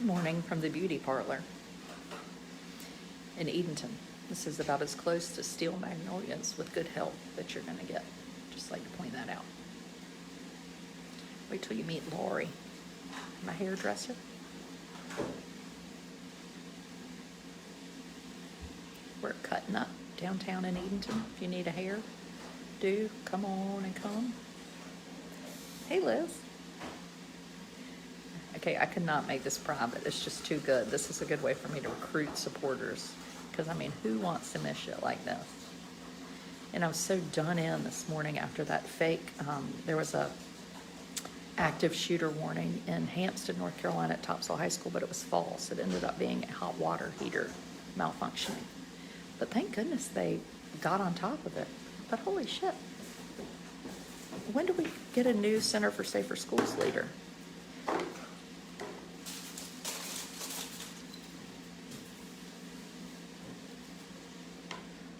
morning from the Beauty Parlor in Edenton. This is about as close to steel magnolias with good health that you're going to get. Just like to point that out. Wait till you meet Lori, my hairdresser. We're cutting up downtown in Edenton. If you need a hair, do come on and come. Hey, Liz. Okay, I could not make this private. It's just too good. This is a good way for me to recruit supporters. Because, I mean, who wants to miss shit like this? And I was so done in this morning after that fake. There was a active shooter warning in Hampstead, North Carolina at Topsail High School, but it was false. It ended up being a hot water heater malfunctioning. But thank goodness they got on top of it. But holy shit. When do we get a new Center for Safer Schools leader?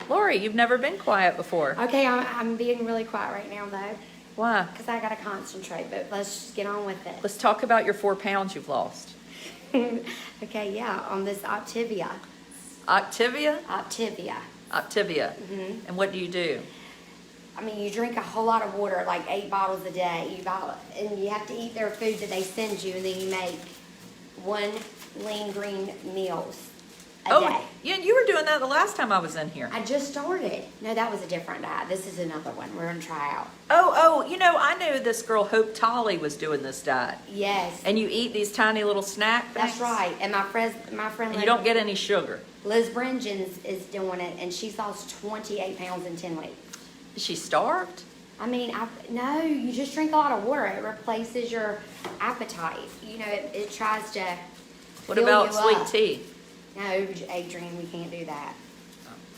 Lori, you've never been quiet before. Okay, I'm being really quiet right now, though. Why? Because I got to concentrate, but let's just get on with it. Let's talk about your 4 pounds you've lost. Okay, yeah, on this Optivia. Octavia? Optivia. Optivia. Mm-hmm. And what do you do? I mean, you drink a whole lot of water, like 8 bottles a day. And you have to eat their food that they send you, and then you make 1 lean green meals a day. Yeah, you were doing that the last time I was in here. I just started. No, that was a different diet. This is another one we're going to try out. You know, I knew this girl, Hope Tolley, was doing this diet. Yes. And you eat these tiny little snack things? That's right. And my friend And you don't get any sugar. Liz Bringens is doing it, and she's lost 28 pounds in 10 weeks. Is she starved? I mean, no, you just drink a lot of water. It replaces your appetite. You know, it tries to What fill about you sweet up. tea? No, Adrian, we can't do that.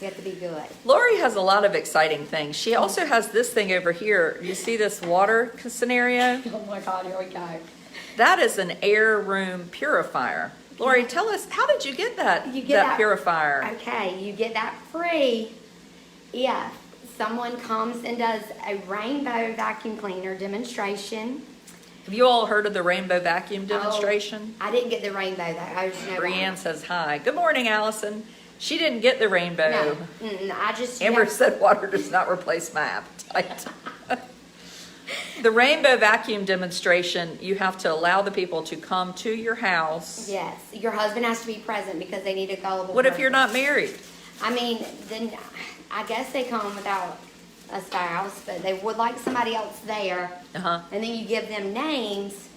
We have to be good. Lori has a lot of exciting things. She also has this thing over here. You see this water scenario? Oh my God, here we go. That is an air room purifier. Lori, tell us, how did you get that, that purifier? Okay, you get that free if someone comes and does a rainbow vacuum cleaner demonstration. Have you all heard of the rainbow vacuum demonstration? I didn't get the rainbow though. I just know Brianne says hi. Good morning, Allison. She didn't get the rainbow. No, I just. Amber said water does not replace my appetite. The rainbow vacuum demonstration, you have to allow the people to come to your house. Yes, your husband has to be present because they need a gullible What if person. you're not married? I mean, then I guess they come without a spouse, but they would like somebody else there. Uh-huh. And then you give them names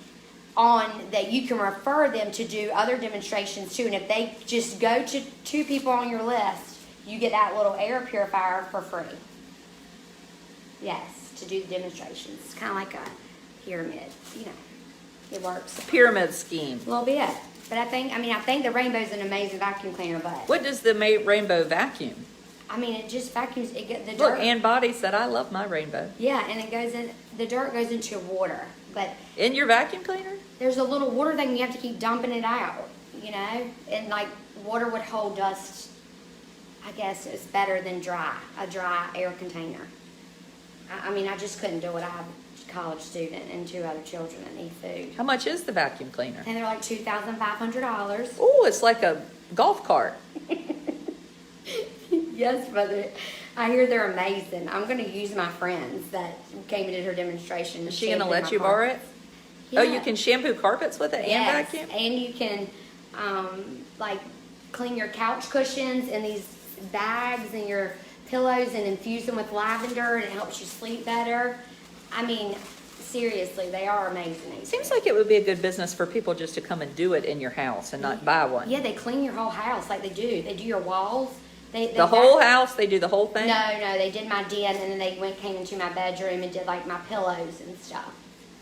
on that you can refer them to do other demonstrations too. And if they just go to 2 people on your list, you get that little air purifier for free. Yes, to do the demonstrations. It's kind of like a pyramid, you know. It works. Pyramid scheme. A little bit. But I think the rainbow's an amazing vacuum cleaner, but What does the rainbow vacuum? I mean, it just vacuums. It get the dirt. Look, Ann Body said, I love my rainbow. Yeah, and it goes in. The dirt goes into water, but In your vacuum cleaner? there's a little water thing. You have to keep dumping it out. You know, and like water would hold dust. I guess it's better than a dry air container. I mean, I just couldn't do it. I have a college student and 2 other children that need food, How much is the vacuum cleaner? and they're like $2,500. Oh, it's like a golf cart. Yes, but I hear they're amazing. I'm going to use my friends that came and did her demonstration. Is she going to let you borrow it? Yeah. Oh, you can shampoo carpets with it and Yes, vacuum? and you can like clean your couch cushions in these bags and your pillows and infuse them with lavender, and it helps you sleep better. I mean, seriously, they are amazing. Seems like it would be a good business for people just to come and do it in your house and not buy one. Yeah, they clean your whole house like they do. They do your walls. The whole house, they do the whole thing? No, they did my den, and then they came into my bedroom and did like my pillows and stuff.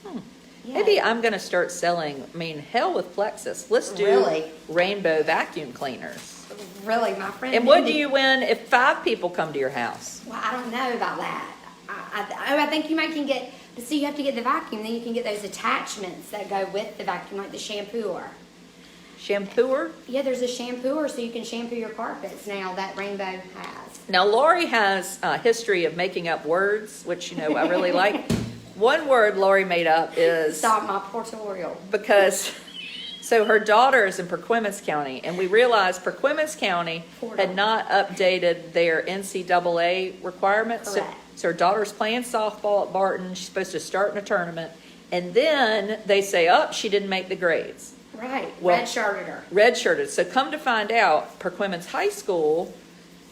Yeah. Maybe I'm going to start selling, hell with Plexus. Let's do Really? rainbow vacuum cleaners. Really, my friend. And what do you win if 5 people come to your house? Well, I don't know about that. I think you might can get, but see, you have to get the vacuum. Then you can get those attachments that go with the vacuum, like the shampooer. Shampooer? Yeah, there's a shampooer so you can shampoo your carpets now that Rainbow has. Now, Lori has a history of making up words, which, I really like. One word Lori made up is... Stop my portorial. Because So her daughter is in Perquimans County, and we realized Perquimans County had not updated their NCAA requirements. So, Correct. so her daughter's playing softball at Barton. She's supposed to start in a tournament, and then they say, "Oh, she didn't make the grades." Right, Well, redshirted her. Redshirted. So come to find out, Perquimans High School,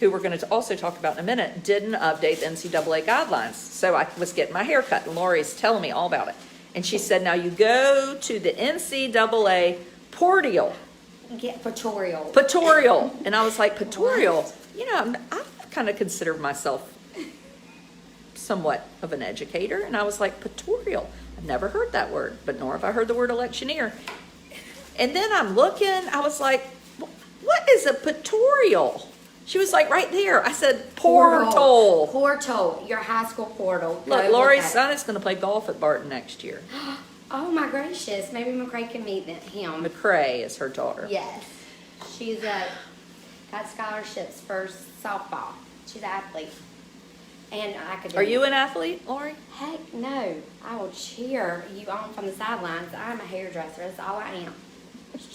who we're going to also talk about in a minute, didn't update the NCAA guidelines. So I was getting my hair cut, and Lori's telling me all about it. And she said, now you go to the NCAA portal. Get Patorial. Patorial. And I was like, Patorial? You know, I kind of consider myself somewhat of an educator. And I was like, Patorial. I've never heard that word, but nor have I heard the word electioneer. And then I'm looking, I was like, what is a Patorial? She was like, right there. I said, portal. Portal, your high school portal. Look, Go Lori's look at son is going to play golf at Barton next year. it. Oh my gracious, maybe McCray can meet him. McCray is her daughter. Yes, she's got scholarships for softball. She's an athlete. And academic. Are you an athlete, Lori? Heck no. I will cheer you on from the sidelines. I'm a hairdresser. That's all I am.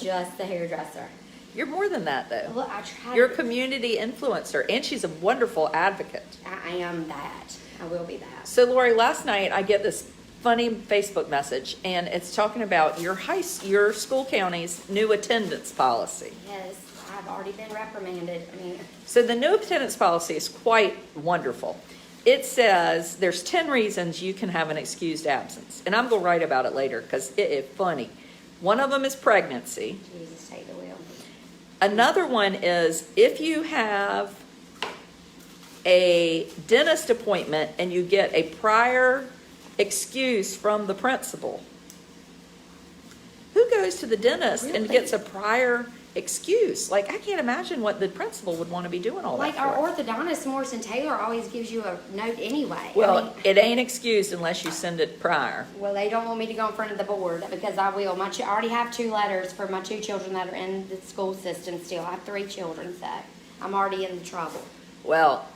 Just a hairdresser. You're more than that, though. Look, I try You're a to. community influencer, and she's a wonderful advocate. I am that. I will be that. So, Lori, last night I get this funny Facebook message, and it's talking about your school county's new attendance policy. Yes, I've already been reprimanded. I mean, So the new attendance policy is quite wonderful. It says there's 10 reasons you can have an excused absence, and I'm going to write about it later because it is funny. One of them is pregnancy. Jesus, take the wheel. Another one is if you have a dentist appointment and you get a prior excuse from the principal. Who goes to the dentist and Really? gets a prior excuse? Like, I can't imagine what the principal would want to be doing all Like that our for. orthodontist, Morrison Taylor, always gives you a note anyway. Well, I mean, it ain't excused unless you send it prior. well, they don't want me to go in front of the board because I will. I already have 2 letters for my 2 children that are in the school system still. I have 3 children, so I'm already in the trouble. Well,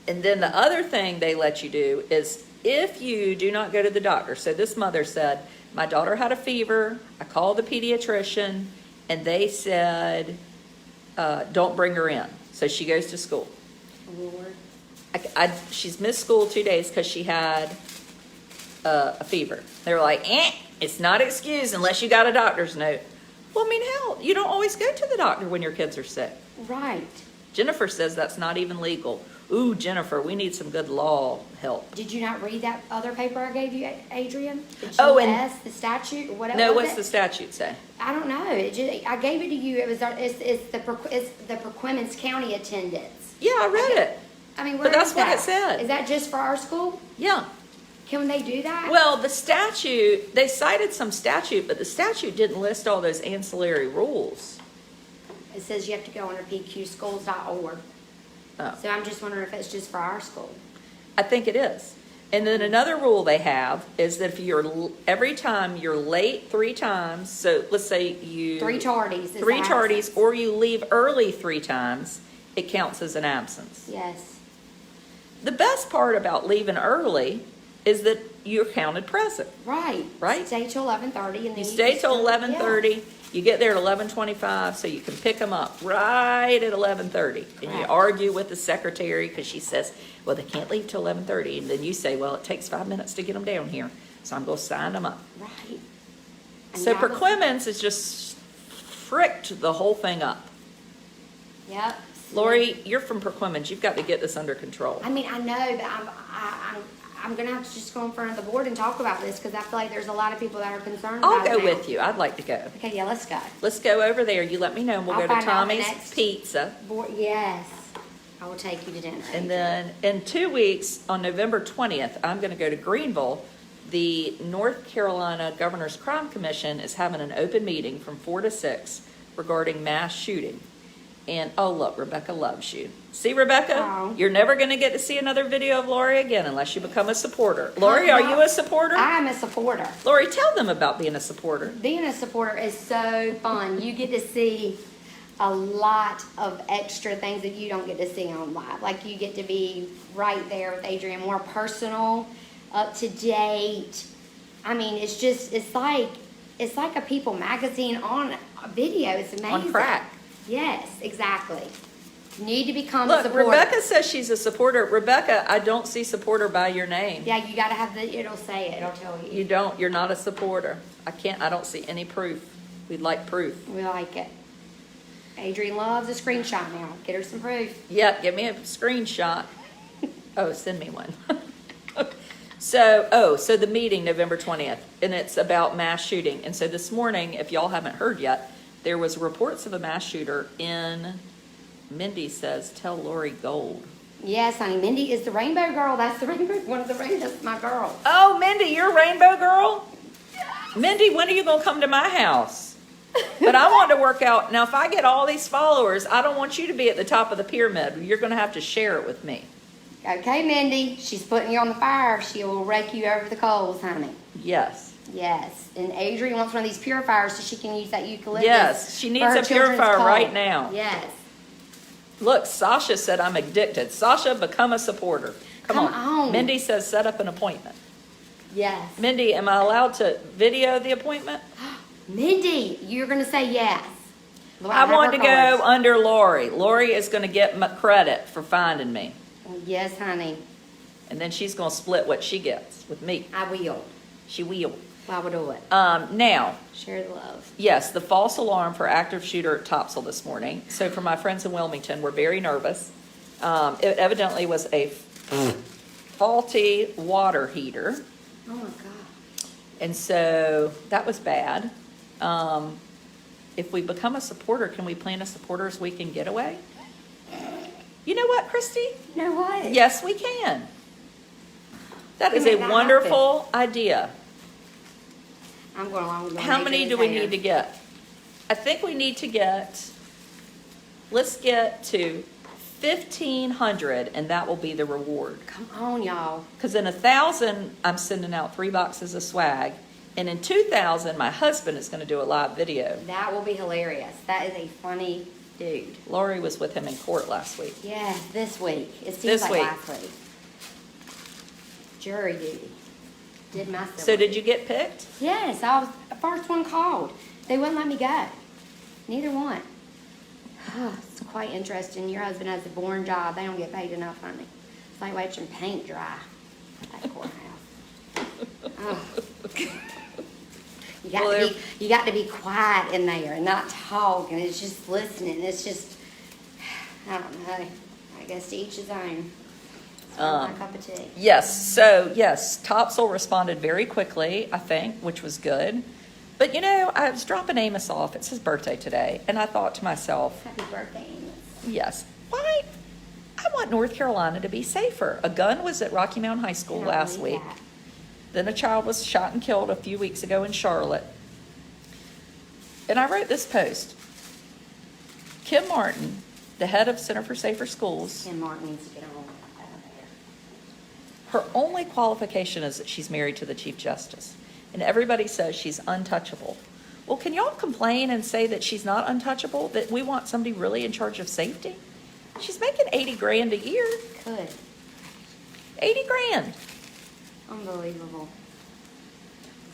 and then the other thing they let you do is if you do not go to the doctor. So this mother said, my daughter had a fever. I called the pediatrician and they said, don't bring her in. So she goes to school. Lord. She's missed school 2 days because she had a fever. They were like, it's not excused unless you got a doctor's note. Well, I mean, hell, you don't always go to the doctor when your kids are sick. Right. Jennifer says that's not even legal. Ooh, Jennifer, we need some good law help. Did you not read that other paper I gave you, Adrian? The Oh, and- GS, the statute, or whatever. No, what's the statute say? I don't know. I gave it to you. It's the Perquimans County attendance. Yeah, I read it. I mean, But where that's is what that? it said. Is that just for our school? Yeah. Can they do that? Well, the statute, they cited some statute, but the statute didn't list all those ancillary rules. It says you have to go under pqschools.org. Oh. So I'm just wondering if it's just for our school. I think it is. And then another rule they have is that if every time you're late 3 times, so let's say you 3 tardies. is 3 the tardies, absence. or you leave early 3 times, it counts as an absence. Yes. The best part about leaving early is that you're counted present. Right. Right. Stay till 11:30 and then You stay till just- 11:30. You get there at 11:25, so you can pick them up right at 11:30. And you Right. argue with the secretary because she says, well, they can't leave till 11:30. And then you say, well, it takes 5 minutes to get them down here, so I'm going to sign them up. Yeah. Right. And So that was- Perquimans has just fricked the whole thing up. Yep. Lori, you're from Perquimans. You've got to get this under control. I mean, I know, but I'm gonna have to just go in front of the board and talk about this because I feel like there's a lot of people that are concerned I'll about go it now. with you. I'd like to go. Okay, yeah, let's go. Let's go over there. You let me know, and we'll I'll go to find out the Tommy's next- Pizza. Board, yes, I will take you to dinner. And then in 2 weeks, on November 20th, I'm going to go to Greenville. The North Carolina Governor's Crime Commission is having an open meeting from 4 to 6 regarding mass shooting. And, oh, look, Rebecca loves you. See, Rebecca? Oh. You're never going to get to see another video of Lori again unless you become a supporter. Lori, are you a supporter? I am a supporter. Lori, tell them about being a supporter. Being a supporter is so fun. You get to see a lot of extra things that you don't get to see on live. Like you get to be right there with Adrian, more personal, up to date. I mean, it's like It's like a People magazine on video. It's amazing. On crack. Yes, exactly. You need to become a Look, supporter. Rebecca says she's a supporter. Rebecca, I don't see supporter by your name. Yeah, you gotta have it'll say it. It'll tell you. You don't. You're not a supporter. I don't see any proof. We'd like proof. We like it. Adrienne loves a screenshot now. Get her some proof. Yep, give me a screenshot. Oh, send me one. So the meeting, November 20th, and it's about mass shooting. And so this morning, if y'all haven't heard yet, there was reports of a mass shooter in, Mindy says, tell Lori Gold. Yes, honey. Mindy is the rainbow girl. That's the rainbow, one of the rainbows, my girl. Oh, Mindy, you're a rainbow girl? Mindy, when are you going to come to my house? But I want to work out. Now, if I get all these followers, I don't want you to be at the top of the pyramid. You're going to have to share it with me. Okay, Mindy. She's putting you on the fire. She will rake you over the coals, honey. Yes. Yes. And Adrienne wants one of these purifiers so she can use that eucalyptus. Yes, she needs for her a children's purifier cold. right now. Yes. Look, Sasha said I'm addicted. Sasha, become a supporter. Come on. Mindy says set up an appointment. Yes. Mindy, am I allowed to video the appointment? Mindy, you're going to say yes. I want to go under Lori. Lori is going to get my credit for finding me. Yes, honey. And then she's going to split what she gets with me. I will. She will. I will do it. Now, Share the love. yes, the false alarm for active shooter at Topsail this morning. So for my friends in Wilmington, we're very nervous. It evidently was a faulty water heater. Oh, my God. And so that was bad. If we become a supporter, can we plan a supporters weekend getaway? You know what, Christy? You know what? Yes, we can. That is make a that wonderful idea. I'm going along with my How many do we major need to get? I think we need to get, let's get to 1,500, and that will be the reward. Come on, y'all. Because in 1,000, I'm sending out 3 boxes of swag. And in 2,000, my husband is going to do a live video. That will be hilarious. That is a funny dude. Lori was with him in court last week. Yeah, this week. It seems This like week. last week. Jury duty. Did my So did you get picked? Yes, I was the first one called. They wouldn't let me go. Neither one. It's quite interesting. Your husband has a boring job. They don't get paid enough, honey. It's like watching paint dry at the courthouse. Oh. You got to be quiet in there and not talk, and it's just listening. It's just, I don't know. I guess to each his own. It's not my cup of tea. Yes, Topsail responded very quickly, I think, which was good. But I was dropping Amos off. It's his birthday today, and I thought to myself, Happy birthday, Amos. yes, why? I want North Carolina to be safer. A gun was at Rocky Mountain High School Can I last believe week. that? Then a child was shot and killed a few weeks ago in Charlotte. And I wrote this post. Kim Martin, the head of Center for Safer Schools, Kim Martin needs to get on out of there. her only qualification is that she's married to the Chief Justice. And everybody says she's untouchable. Well, can y'all complain and say that she's not untouchable? That we want somebody really in charge of safety? She's making $80,000 a year. Good. $80,000. Unbelievable.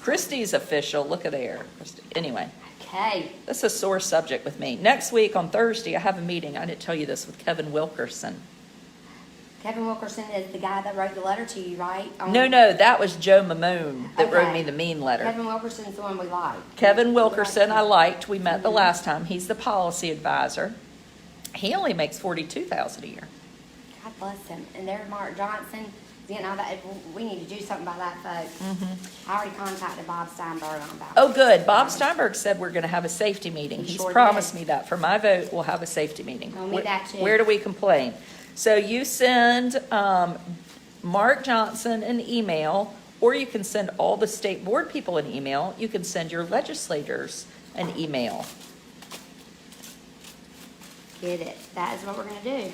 Christy's official. Look at there. Christy. Anyway, Okay. that's a sore subject with me. Next week on Thursday, I have a meeting. I didn't tell you this, with Kevin Wilkerson. Kevin Wilkerson is the guy that wrote the letter to you, right? No, that was Joe Mamone that wrote Okay. me the mean letter. Kevin Wilkerson's the one we like. Kevin Wilkerson, I liked. We met the Mhm. last time. He's the policy advisor. He only makes $42,000 a year. God bless him. And there's Mark Johnson. That we need to do something about that, folks. I already contacted Bob Steinberg on about Oh, good. Bob Steinberg said we're going to have a safety meeting. He He's sure promised did. me that. For my vote, we'll have a safety meeting. Oh, me that too. Where do we complain? So you send Mark Johnson an email, or you can send all the state board people an email. You can send your legislators an email. Get it. That is what we're going to do.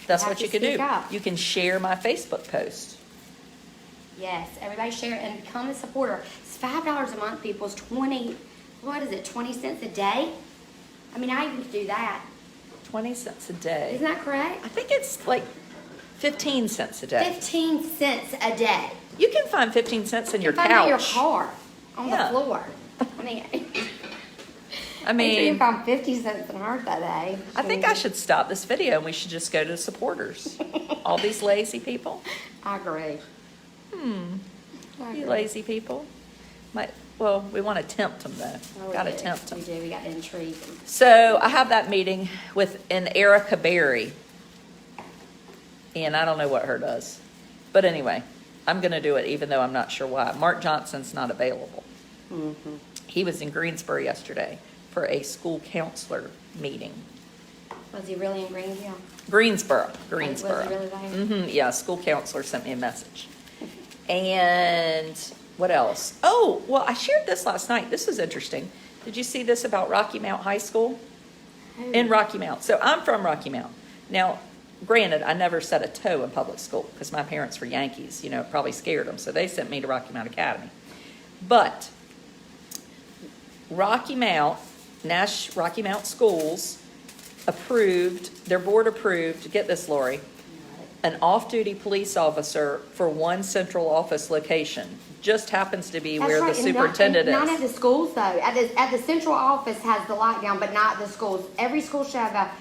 That's Have what to you can speak do. up. You can share my Facebook post. Yes, everybody share it and become a supporter. It's $5 a month, people. It's 20 cents a day? I mean, I even do that. 20 cents a day. Isn't that correct? I think it's like 15 cents a day. 15 cents a day. You can find 15 cents in your Find couch. out your car on Yeah. the floor. I mean, found 50 cents in hard that day. I think I should stop this video and we should just go to supporters. All these lazy people. I agree. You lazy people. Well, we want to tempt them though. Oh, Got to tempt them. We do. We got to intrigue them. So I have that meeting with an Erica Berry. And I don't know what her does. But anyway, I'm going to do it even though I'm not sure why. Mark Johnson's not available. Mm-hmm. He was in Greensboro yesterday for a school counselor meeting. Was he really in Greenville? Greensboro. Was he really there? Yeah, school counselor sent me a message. And what else? Oh, well, I shared this last night. This was interesting. Did you see this about Rocky Mount High School? In Rocky Mount. So I'm from Rocky Mount. Now, granted, I never set a toe in public school because my parents were Yankees. You know, it probably scared them. So they sent me to Rocky Mount Academy. But Rocky Mount Schools approved, their board approved, get this, Lori, an off-duty police officer for one central office location. Just happens to be where the superintendent is. Not at the schools though. At the central office has the lockdown, but not the schools. Every school should have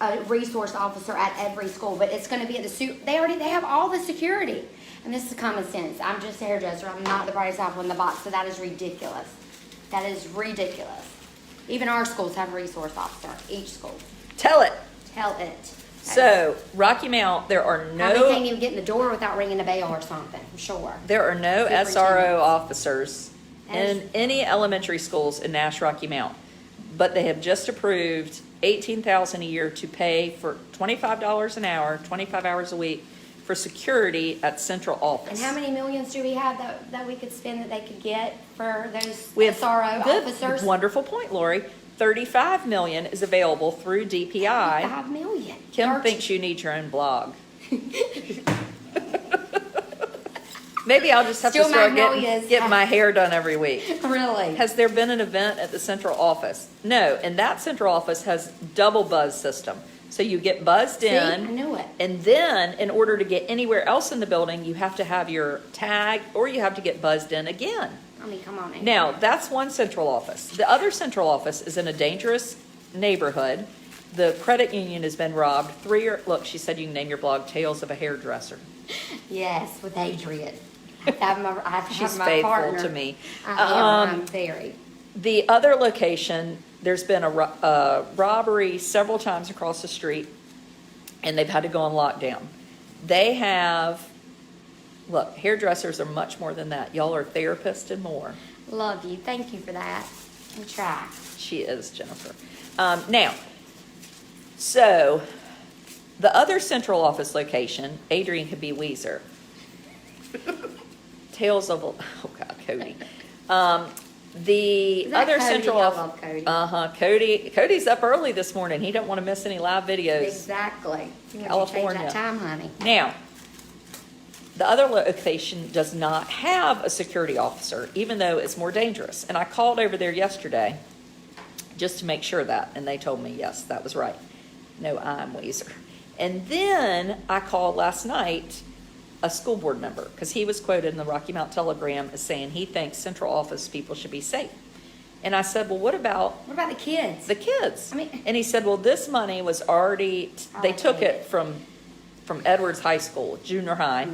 a resource officer at every school, but it's going to be at they have all the security. And this is common sense. I'm just a hairdresser. I'm not the brightest apple in the box, so that is ridiculous. That is ridiculous. Even our schools have a resource officer. Each school. Tell it. Tell it. So, Rocky Mount, there are They no can't even get in the door without ringing a bell or something, I'm sure. there are no SRO officers in That's- any elementary schools in Nash Rocky Mount, but they have just approved $18,000 a year to pay for $25 an hour, 25 hours a week for security at central office. And how many millions do we have that we could spend that they could get for those We have SRO good, officers? wonderful point, Lori. $35 million is available through DPI. 5 million. Kim thinks you need your own blog. Maybe I'll just have Still to start Magnolias. getting my hair done every week. Really? Has there been an event at the central office? No, and that central office has double buzz system. So you get buzzed See, in. I knew it. And then in order to get anywhere else in the building, you have to have your tag or you have to get buzzed in again. I mean, come on. Amy. Now, that's one central office. The other central office is in a dangerous neighborhood. The credit union has been robbed. Look, she said you can name your blog Tales of a Hairdresser. Yes, with Adrian. I have to She's have my faithful partner. to me. I'm very. The other location, there's been a robbery several times across the street, and they've had to go on lockdown. They have, look, hairdressers are much more than that. Y'all are therapists and more. Love you. Thank you for that. I try. She is, Jennifer. Now, so the other central office location, Adrian could be Weezer. Tales of, oh God, Cody. The Is that other Cody? central I office. love Cody. Cody's up early this morning. He don't want to miss any live videos. Exactly. California. Change that time, honey. Now, the other location does not have a security officer, even though it's more dangerous. And I called over there yesterday just to make sure of that, and they told me, yes, that was right. No, I'm Weezer. And then I called last night a school board member, because he was quoted in the Rocky Mount Telegram as saying he thinks central office people should be safe. And I said, well, what about What about the kids? the kids? I mean- And he said, well, this money was already, they took it from Edwards High School, junior high,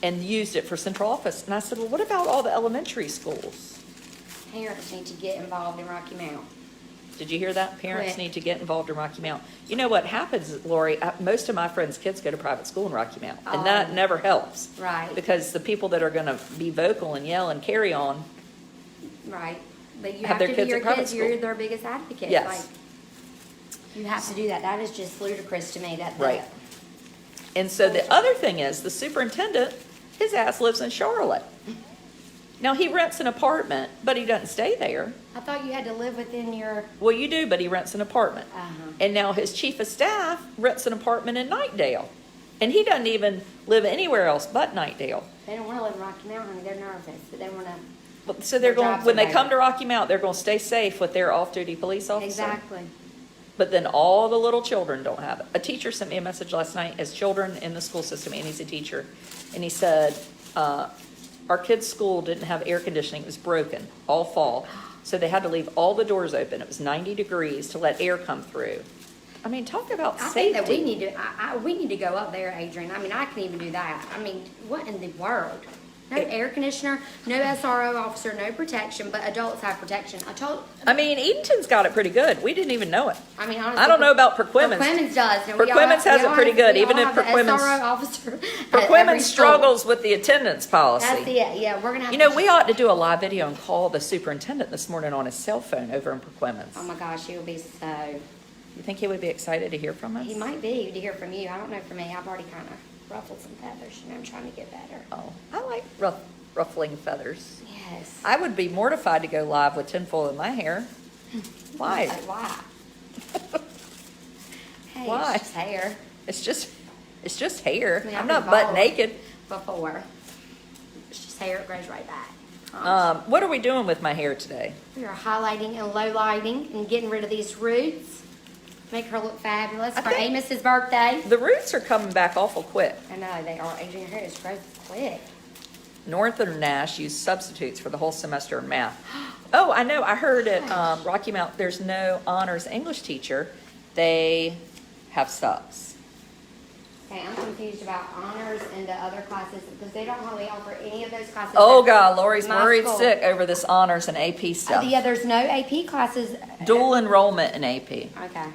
and used it for central office. And I said, well, what about all the elementary schools? Parents need to get involved in Rocky Mount. Did you hear that? Parents Correct. need to get involved in Rocky Mount. You know what happens, Lori? Most of my friends' kids go to private school in Rocky Mount, and that Oh. never helps. Right. Because the people that are going to be vocal and yell and carry on, Right. But you Have have their to kids be your at private kids. You're school. their biggest advocate. Yes. Like, you have to do that. That is just ludicrous to me. That Right. And so the other thing is, the superintendent, his ass lives in Charlotte. Now, he rents an apartment, but he doesn't stay there. I thought you had to live within your. Well, you do, but he rents an apartment. Uh-huh. And now his chief of staff rents an apartment in Nightdale. And he doesn't even live anywhere else but Nightdale. They don't want to live in Rocky Mount, honey. They're nervous, but they want to. So they're Their going, jobs when are they better. come to Rocky Mount, they're going to stay safe with their off-duty police officer. Exactly. But then all the little children don't have it. A teacher sent me a message last night as children in the school system, and he's a teacher. And he said, our kids' school didn't have air conditioning. It was broken all fall. So they had to leave all the doors open. It was 90 degrees to let air come through. I mean, talk about I safety. think that we need to, we need to go up there, Adrian. I mean, I can even do that. I mean, what in the world? No air conditioner, no SRO officer, no protection, but adults have protection. I mean, Edenton's got it pretty good. We didn't even know it. I mean, honestly. I don't know about Perquimans. Perquimans does. And we all Perquimans has we it all pretty have- good, we even all if have the Perquimans. SRO officer at Perquimans every school. struggles with the attendance policy. That's it, yeah, we're gonna have You know, to. we ought to do a live video and call the superintendent this morning on his cell phone over in Perquimans. Oh my gosh, he will be so, You think he would be excited to hear from us? he might be to hear from you. I don't know for me. I've already kind of ruffled some feathers, you know, I'm trying to get better. Oh, I like ruffling feathers. Yes. I would be mortified to go live with tinfoil in my hair. Why? Like, why? Hey, Why? it's just hair. It's just hair. I mean, I'm I've not been butt bald naked. Before. It's just hair, it grows right back. What are we doing with my hair today? We are highlighting and lowlighting and getting rid of these roots. Make her look fabulous I for think- Amos's birthday. The roots are coming back awful quick. I know, they are. Adrian, your hair is grows quick. Northern Nash used substitutes for the whole semester in math. Oh, I know. I heard at Rocky Mount there's no honors English teacher. They have subs. Okay, I'm confused about honors and the other classes because they don't hardly offer any of those classes. Oh at God, Lori's my worried school. sick over this honors and AP stuff. Yeah, there's no AP classes. Dual enrollment in AP. Okay.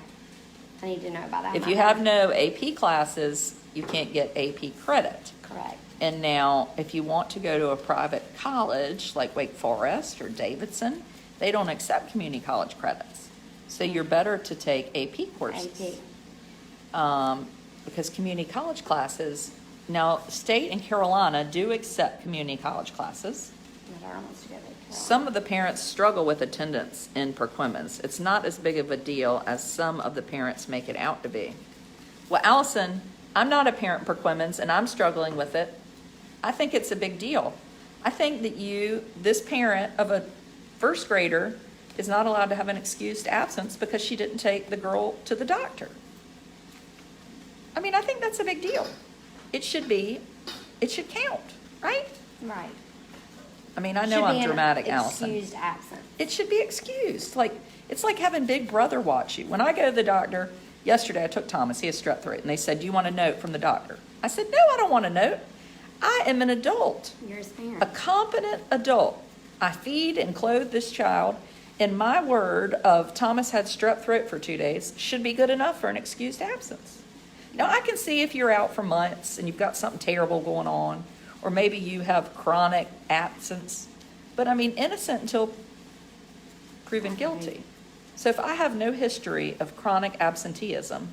I need to know about that. If you have no AP classes, you can't get AP credit. Correct. And now, if you want to go to a private college like Wake Forest or Davidson, they don't accept community college credits. So you're better to take AP courses. Because community college classes, now State and Carolina do accept community college classes. My daughter wants to go to Carolina. Some of the parents struggle with attendance in Perquimans. It's not as big of a deal as some of the parents make it out to be. Well, Allison, I'm not a parent in Perquimans, and I'm struggling with it. I think it's a big deal. I think that this parent of a first grader, is not allowed to have an excused absence because she didn't take the girl to the doctor. I mean, I think that's a big deal. It should count, right? Right. I mean, I know Should be I'm an dramatic, Allison. excused absence. It should be excused. It's like having Big Brother watch you. When I go to the doctor, yesterday I took Thomas, he has strep throat, and they said, "Do you want a note from the doctor?" I said, "No, I don't want a note. I am an adult, You're his parent. a competent adult. I feed and clothe this child, and my word of Thomas had strep throat for 2 days should be good enough for an excused absence." Now, I can see if you're out for months and you've got something terrible going on, or maybe you have chronic absence, but I mean, innocent until proven guilty. So if I have no history of chronic absenteeism,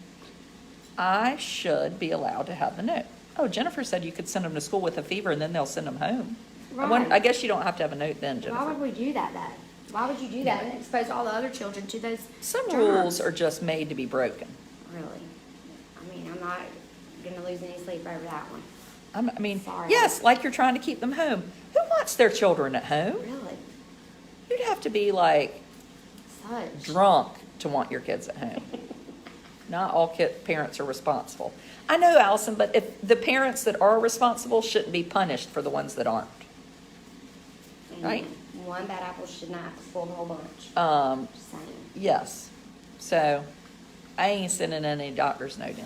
I should be allowed to have the note. Oh, Jennifer said you could send them to school with a fever and then they'll send them home. Right. I guess you don't have to have a note then, Why Jennifer. would we do that, though? Why would you do that and expose all the other children to those Some germs? rules are just made to be broken. Really? I mean, I'm not gonna lose any sleep over that one. I mean, Sorry. yes, like you're trying to keep them home. Who wants their children at home? Really? You'd have to be like Such. drunk to want your kids at home. Not all parents are responsible. I know, Allison, but if the parents that are responsible shouldn't be punished for the ones that aren't. Right. One bad apple should not spoil the whole bunch. Just saying. Yes. So I ain't sending any doctor's note in.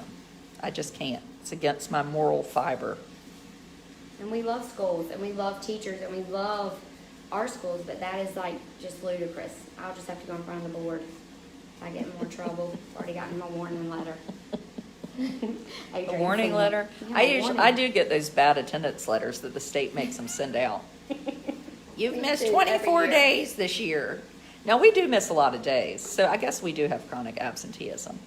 I just can't. It's against my moral fiber. And we love schools, and we love teachers, and we love our schools, but that is like just ludicrous. I'll just have to go in front of the board if I get in more trouble. I've already gotten my warning letter. A warning letter? Yeah, I do get those bad attendance letters that the state makes them send out. You've We missed do every 24 year. days this year. Now, we do miss a lot of days, so I guess we do have chronic absenteeism.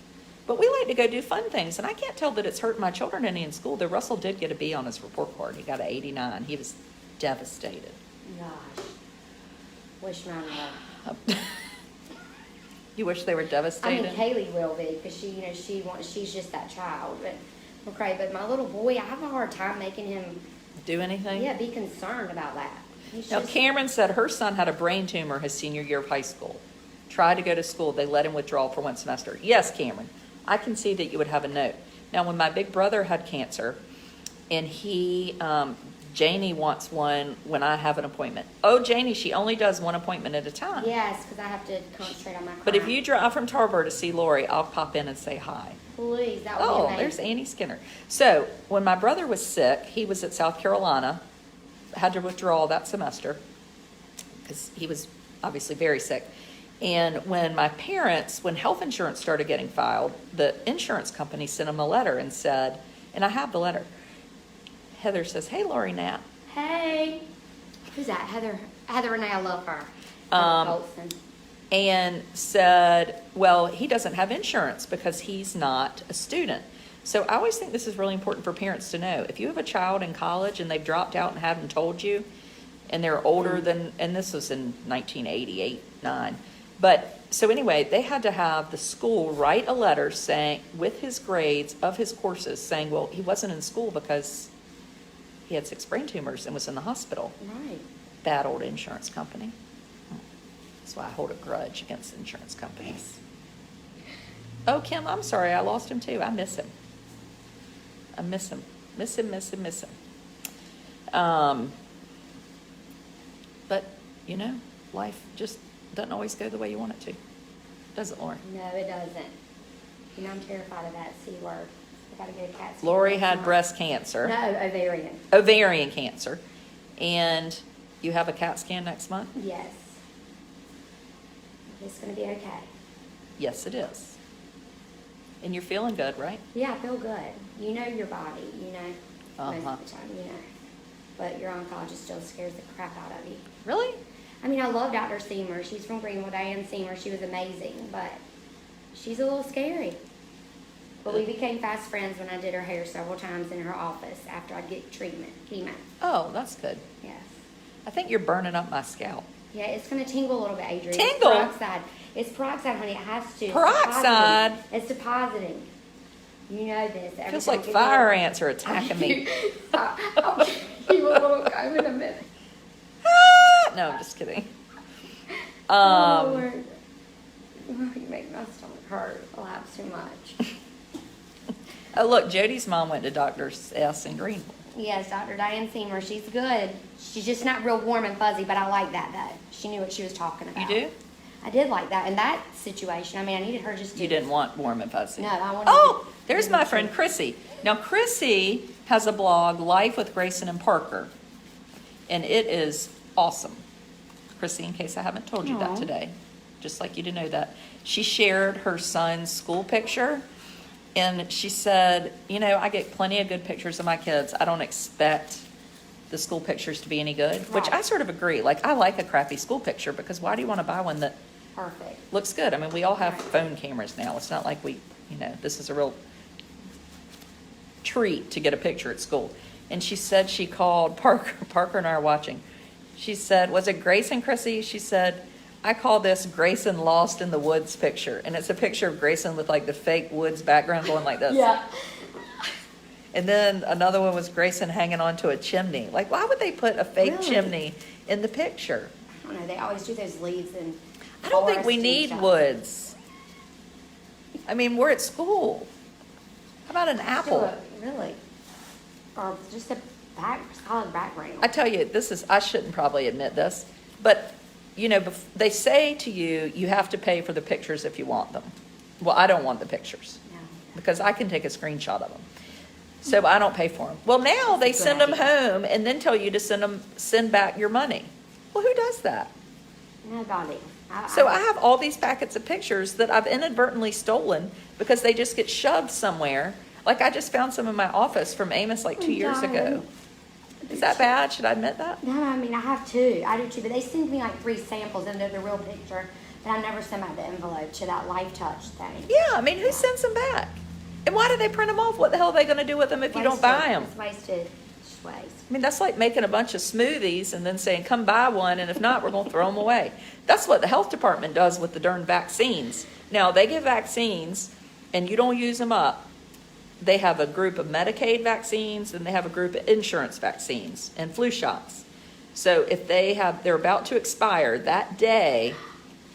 But we like to go do fun things, and I can't tell that it's hurting my children any in school. Though Russell did get a B on his report card. He got an 89. He was devastated. Gosh. Wish mine were. You wish they were I devastated? mean, Kaylee will be, because she's just that child. But okay, but my little boy, I have a hard time making him, Do anything? be concerned about that. He's Now, just, Cameron said her son had a brain tumor his senior year of high school. Tried to go to school. They let him withdraw for one semester. Yes, Cameron, I can see that you would have a note. Now, when my big brother had cancer, and he Janie wants one when I have an appointment. Oh, Janie, she only does one appointment at a time. Yes, because I have to concentrate on my client. But if you drive from Tarboro to see Lori, I'll pop in and say hi. Please, that would be Oh, amazing. there's Annie Skinner. So when my brother was sick, he was at South Carolina, had to withdraw that semester because he was obviously very sick. And when my parents, when health insurance started getting filed, the insurance company sent them a letter and said, and I have the letter. Heather says, "Hey, Lori Knapp." Hey. Who's that? Heather Renee, I love her. Um, Heather Colson. And said, well, he doesn't have insurance because he's not a student. So I always think this is really important for parents to know. If you have a child in college and they've dropped out and haven't told you, and they're older than, and this was in 1988, 9. But, so anyway, they had to have the school write a letter saying, with his grades of his courses, saying, well, he wasn't in school because he had 6 brain tumors and was in the hospital. Right. Bad old insurance company. That's why I hold a grudge against insurance companies. Oh, Kim, I'm sorry. I lost him too. I miss him. I miss him. Miss him. But, you know, life just doesn't always go the way you want it to. Does it, Lauren? No, it doesn't. You know, I'm terrified of that C word. I gotta get a CAT scan. Lori next had month. breast cancer. No, ovarian. Ovarian cancer. And you have a CAT scan next month? Yes. It's gonna be okay. Yes, it is. And you're feeling good, right? Yeah, I feel good. You know your body, you know, most Uh-huh. of the time, you know. But your oncologist still scares the crap out of you. Really? I mean, I love Dr. Seamer. She's from Greenwood. Diane Seamer. She was amazing, but she's a little scary. But we became fast friends when I did her hair several times in her office after I'd get treatment, chemo. Oh, that's good. Yes. I think you're burning up my scalp. Yeah, it's going to tingle a little bit, Adrian. Tingle? It's peroxide. It's peroxide, honey. It has to. It's Peroxide? depositing. It's depositing. You know this. Every Feels time like I get fire there- ants are attacking me. I'll give you a little comb in a minute. No, I'm just kidding. Oh, Lord. Oh, you make my stomach hurt. I laugh too much. Oh, look, Jody's mom went to Dr. S. in Greenville. Yes, Dr. Diane Seamer. She's good. She's just not real warm and fuzzy, but I like that, though. She knew what she was talking about. You do? I did like that. In that situation, I mean, I needed her just to... You didn't want warm and fuzzy. No, I wanted... Oh, there's my friend Chrissy. Now, Chrissy has a blog, Life with Grayson and Parker, and it is awesome. Chrissy, in case I haven't told you that Aw. today, just like you to know that. She shared her son's school picture, and she said, you know, I get plenty of good pictures of my kids. I don't expect the school pictures to be any good, which Right. I sort of agree. Like, I like a crappy school picture because why do you want to buy one that Perfect. looks good? I mean, we all have Right. phone cameras now. It's not like we, you know, this is a real treat to get a picture at school. And she said she called Parker and I are watching. She said, was it Grayson, Chrissy? She said, I call this Grayson Lost in the Woods picture. And it's a picture of Grayson with like the fake woods background going like this. Yeah. And then another one was Grayson hanging onto a chimney. Like, why would they put a fake Really? chimney in the picture? I don't know. They always do those leaves and... I don't think forests we and need stuff. woods. I mean, we're at school. How about an Do apple? it, really. Or just a solid background. I tell you, I shouldn't probably admit this, but, you know, they say to you, you have to pay for the pictures if you want them. Well, I don't want the pictures No. because I can take a screenshot of them. So I don't pay for them. Well, now they That's a send good them idea. home and then tell you to send back your money. Well, who does that? Nobody. So I have all these packets of pictures that I've inadvertently stolen because they just get shoved somewhere. Like I just found some in my office from Amos like 2 years ago. Darling. Is that bad? Should I admit that? No, I mean, I have two. I do too, but they send me like 3 samples and they're the real picture, but I never send out the envelope to that Life Touch thing. Yeah, I mean, who sends them back? And why do they print them off? What the hell are they going to do with them if you don't Wasted. buy them? It's wasted. Just waste. I mean, that's like making a bunch of smoothies and then saying, come buy one, and if not, we're going to throw them away. That's what the health department does with the darn vaccines. Now, they give vaccines, and you don't use them up. They have a group of Medicaid vaccines, and they have a group of insurance vaccines and flu shots. So if they're about to expire that day,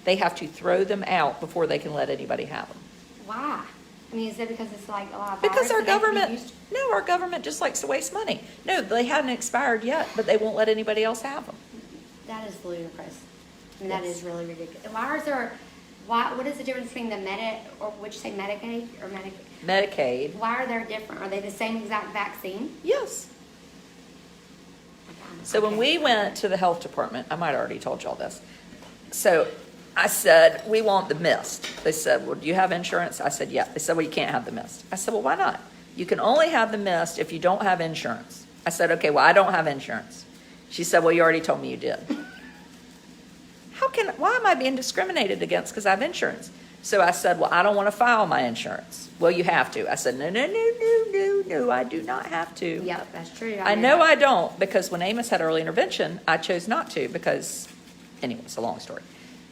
they have to throw them out before they can let anybody have them. Why? I mean, is it because it's like a lot of Because virus our that has to be government, used? no, our government just likes to waste money. No, they hadn't expired yet, but they won't let anybody else have them. That is ludicrous. I mean, that Yes. is really ridiculous. Why is there, what is the difference between the or would you say Medicaid or Medicaid? Medicaid, Why are they different? Are they the same exact vaccine? yes. So when we went to the health department, I might have already told y'all this. So I said, we want the mist. They said, well, do you have insurance? I said, yeah. They said, well, you can't have the mist. I said, well, why not? You can only have the mist if you don't have insurance. I said, okay, well, I don't have insurance. She said, well, you already told me you did. Why am I being discriminated against because I have insurance? So I said, well, I don't want to file my insurance. Well, you have to. I said, no, I do not have to. Yep, that's true. I know I don't, because when Amos had early intervention, I chose not to because, anyway, it's a long story.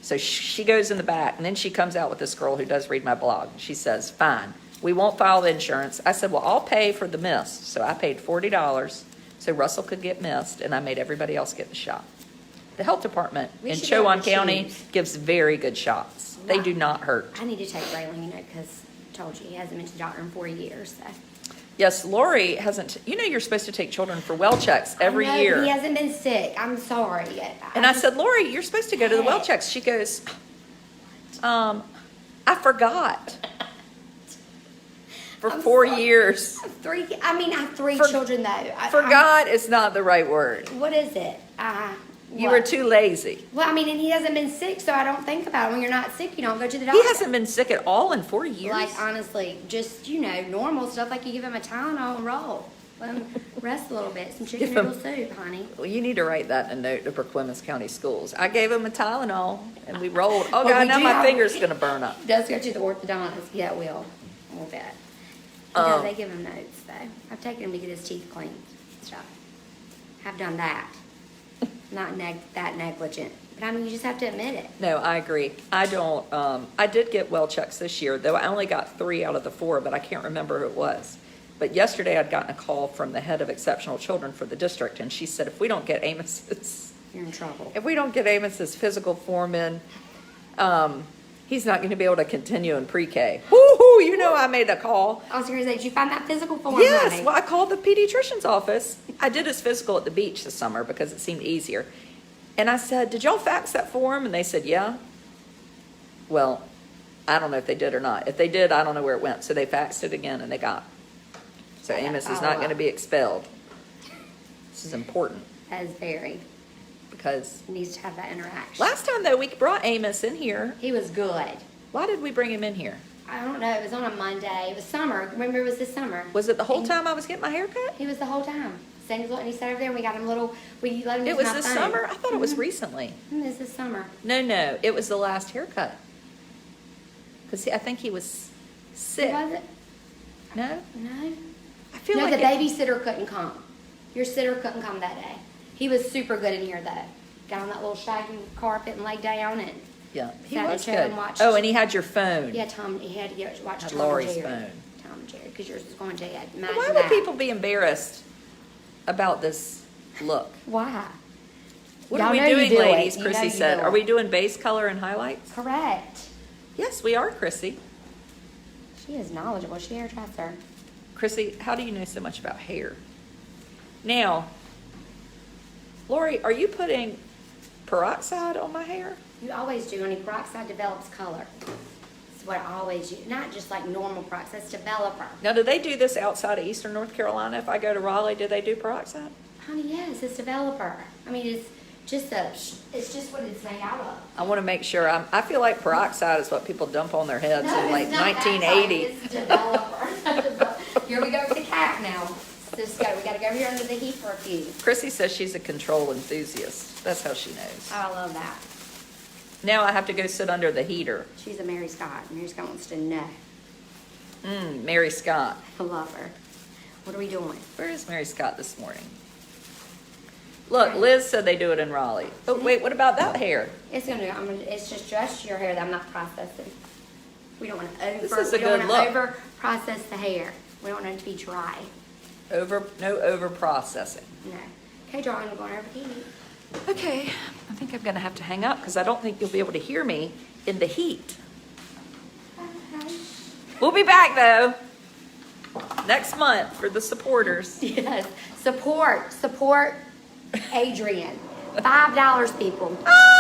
So she goes in the back, and then she comes out with this girl who does read my blog. She says, fine, we won't file the insurance. I said, well, I'll pay for the mist. So I paid $40 so Russell could get mist, and I made everybody else get the shot. The health department We in should be able Chowan to County choose. gives very good shots. They Wow. do not hurt. I need to take Raylan, because I told you, he hasn't been to the doctor in 4 years, so. Yes, Lori hasn't, you're supposed to take children for well checks every I know, year. He hasn't been sick. I'm sorry. And I said, Lori, you're supposed to go to the well checks. She goes, I forgot. For I'm 4 sorry. years. I have three children, though. Forgot is not the right word. What is it? You were too lazy. Well, and he hasn't been sick, so I don't think about it. When you're not sick, you don't go to the doctor. He hasn't been sick at all in 4 years. Like, honestly, just, normal stuff, like you give him a Tylenol and roll. Let him rest a little bit. Some chicken Give him- noodle soup, honey. Well, you need to write that in a note to Perquimans County Schools. I gave him a Tylenol, and we rolled. Oh, Well, God, we now do my have- finger's going to burn up. He does go to the orthodontist. Yeah, we'll bet. Yeah, Um, they give him notes, though. I've taken him to get his teeth cleaned. So, have done that. Not that negligent. But I mean, you just have to admit it. No, I agree. I don't, I did get well checks this year, though I only got 3 out of the 4, but I can't remember who it was. But yesterday I'd gotten a call from the head of exceptional children for the district, and she said, if we don't get Amos's physical form in, he's not going to be able to continue in pre-K. Woo-hoo, I made a call. I was going to say, did you find that physical form? Yes, honey? well, I called the pediatrician's office. I did his physical at the beach this summer because it seemed easier. And I said, did y'all fax that form? And they said, yeah. Well, I don't know if they did or not. If they did, I don't know where it went. So they faxed it again and they got it. So Yeah, Amos is follow not up. going to be expelled. This is important That is very. because He needs to have that interaction. last time, though, we brought Amos in here. He was good. Why did we bring him in here? I don't know. It was on a Monday. It was summer. Remember, it was this summer. Was it the whole And time I was getting my hair cut? He was the whole time. And he sat over there, and we got him we let him use It was my this phone. summer? I thought it was recently. It was this summer. No, it was the last haircut. Because I think he was sick. Was it? No? No. I feel No, like the babysitter couldn't come. Your sitter couldn't come that day. He was super good in here, though. Got on that little shaggy carpet and laid down and Yeah, he sat in a was chair good. and watched. Oh, and he had your phone. Yeah, he had to watch Had Tom Laurie's and Jerry. phone. Tom and Jerry, because yours was going to Dad. But why would people be embarrassed about this look? Why? What Y'all are we know you doing, do it. ladies? You know Chrissy you said. do Are it. we doing base color and highlights? Correct. Yes, we are, Chrissy. She is knowledgeable. She hairdresser. Chrissy, how do you know so much about hair? Now, Lori, are you putting peroxide on my hair? You always do. Honey, peroxide develops color. That's what I always use. Not just like normal peroxide. It's developer. Now, do they do this outside of Eastern North Carolina? If I go to Raleigh, do they do peroxide? Honey, yes, it's developer. I mean, it's just what it's made out of. I want to make sure. I feel like peroxide is what people dump on their heads No, in like it's not that 1980. type. It's developer. Here we go with the cat now. Let's go. We got to go over here under the heat for a few. Chrissy says she's a control enthusiast. That's how she knows. I love that. Now I have to go sit under the heater. She's a Mary Scott. Mary Scott wants to know. Mary Scott. I love her. What are we doing? Where is Mary Scott this morning? Look, Liz said they do it in Raleigh. Oh, wait, what about that hair? It's it's just your hair that I'm not processing. We don't want to This is a good look. over process the hair. We don't want it to be dry. No over processing. No. Okay, darling, we're going over to heat. Okay, I think I'm gonna have to hang up because I don't think you'll be able to hear me in the heat. We'll be back though next month for the supporters. Yes. Support Adrian. $5, people. Ah!